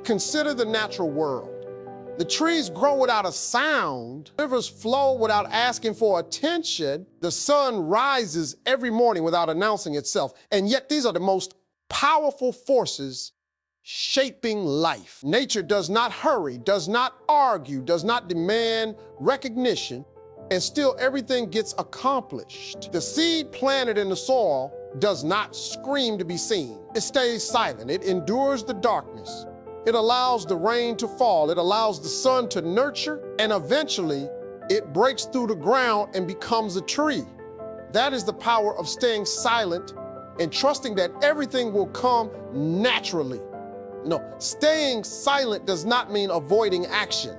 Consider the natural world. The trees grow without a sound, rivers flow without asking for attention, the sun rises every morning without announcing itself, and yet these are the most powerful forces shaping life. Nature does not hurry, does not argue, does not demand recognition, and still everything gets accomplished. The seed planted in the soil does not scream to be seen. It stays silent, it endures the darkness. It allows the rain to fall, it allows the sun to nurture, and eventually it breaks through the ground and becomes a tree. That is the power of staying silent and trusting that everything will come naturally. No, staying silent does not mean avoiding action.